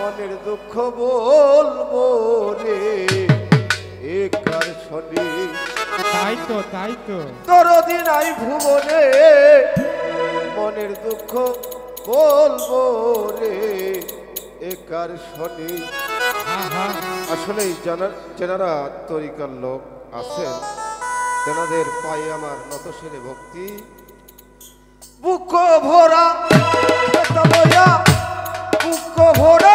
মনের দুঃখ বলবো রে একার শনি তাই তো দরদি নাই ভুবনে মনের দুঃখ বলবো রে একার শনি। আসলে যারা তরিকার লোক আছেন তেনাদের পায়ে আমার নত শিরে ভক্তি। বুক ভরা বুক ভরা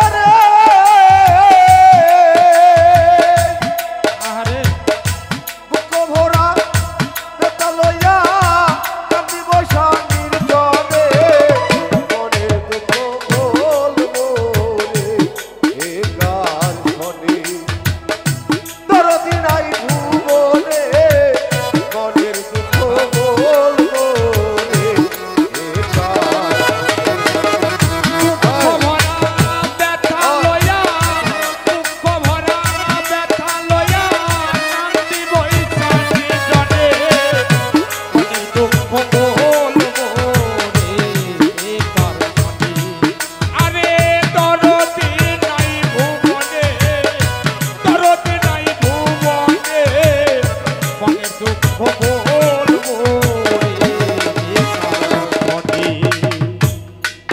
রে বুক ভরা বেতা লইয়া কান্দি বসা নির্জনে মনের দুঃখ বলবো রে একার শনি দরদি নাই ভুবনে মনের দুঃখ বলবো রে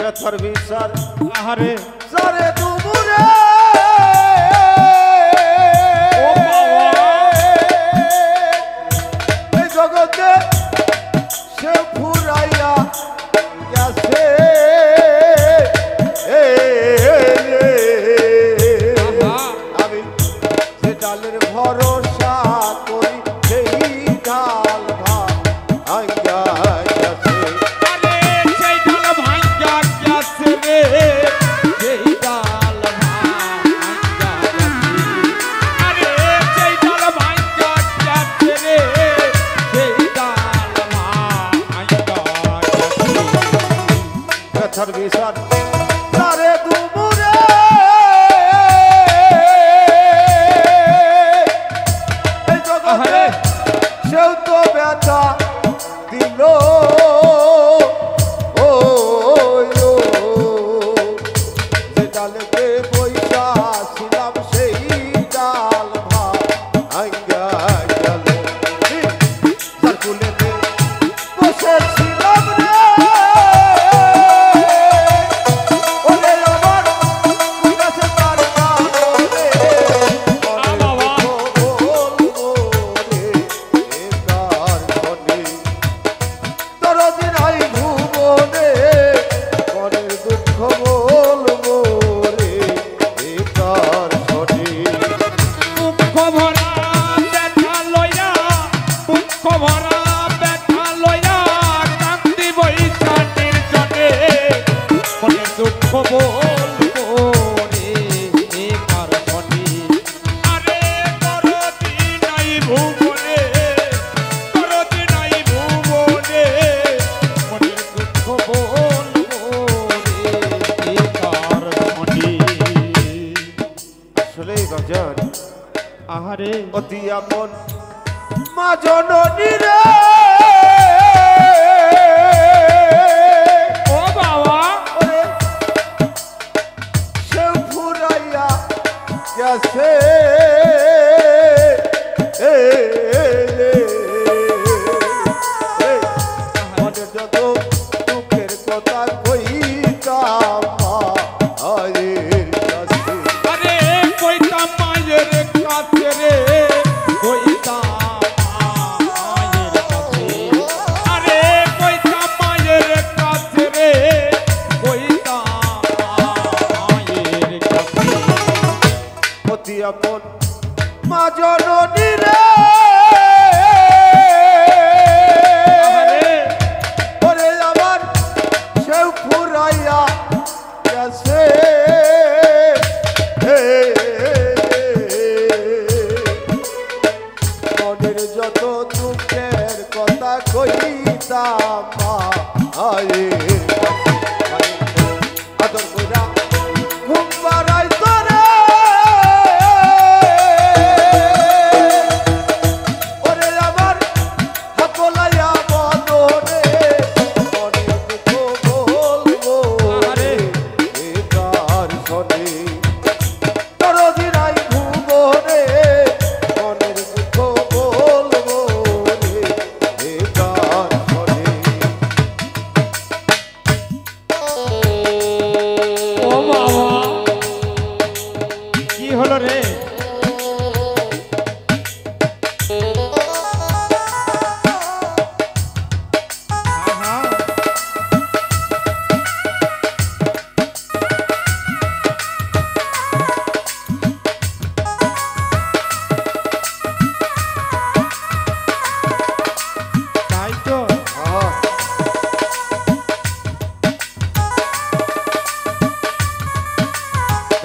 একার বিচার আহারে সারে দুমুরে এই জগতে সে ফুরাইয়া গেছে আমি সে ডালের ভরসা করি সেই ডাল ভাঙ্গা গেছে বিচার সারে দুমুরে এই জগতে সেও তো ব্যথা দিল ও যে ডালেতে বইটা ছিলাম সেই ডাল ভাঙ্গা গেল সার্কুলেতে বসেছিলাম রে আহারে অতি আপন মা জননী রে ও বাবা সে ফুরাইয়া গেছে মনের যত দুঃখের কথা কইতাম আপন মা জননী রে ওরে আমার সেও ফুরাইয়া গেছে মনের যত দুঃখের কথা কইতাম আদর কইরা ঘুম পাড়াই তোরে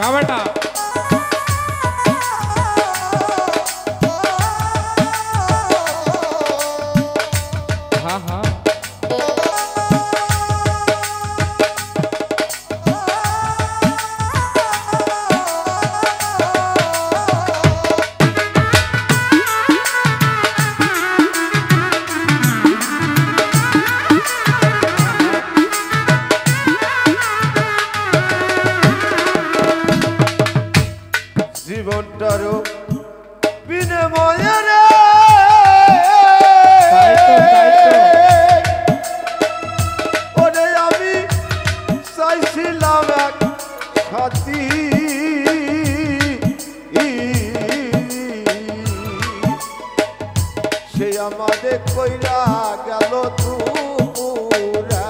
गा बेटा हाँ हाँ জীবনটারও বিনিময়ে রে ওরে আমি চাইছিলাম এক সাথী সে আমাদের কইরা গেল দুপুরা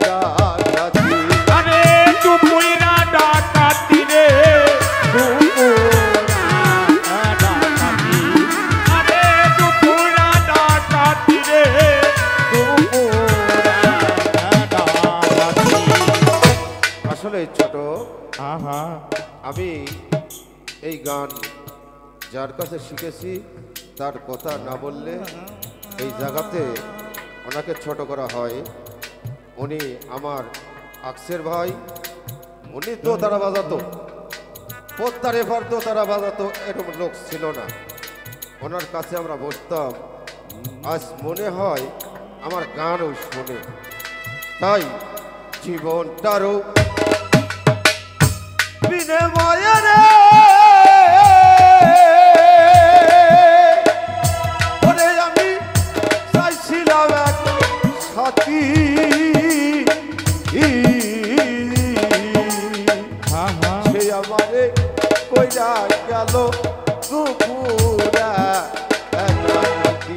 ডাকাতি अरे तू पुईरा डाकाती रे तू पुईरा डाकाती अरे तू पुईरा डाकाती रे तू पुईरा डाकाती আসলে ছোট हाँ हाँ আমি এই গান যার কাছে শিখেছি তার কথা না বললে এই জায়গাতে ওনাকে ছোট করা হয়। উনি আমার আকসের ভাই, উনি দোতারা বাজাতো, পোদ্দার এবার দোতারা বাজাতো, এরকম লোক ছিল না। ওনার কাছে আমরা বসতাম, আজ মনে হয় আমার গানও শোনে। তাই জীবনটারও বিনিময়ে রে ওরে আমি চাইছিলাম এক সাথী हाँ हाँ সে আমারে কইরা গেল দুপুরা ডাকাতি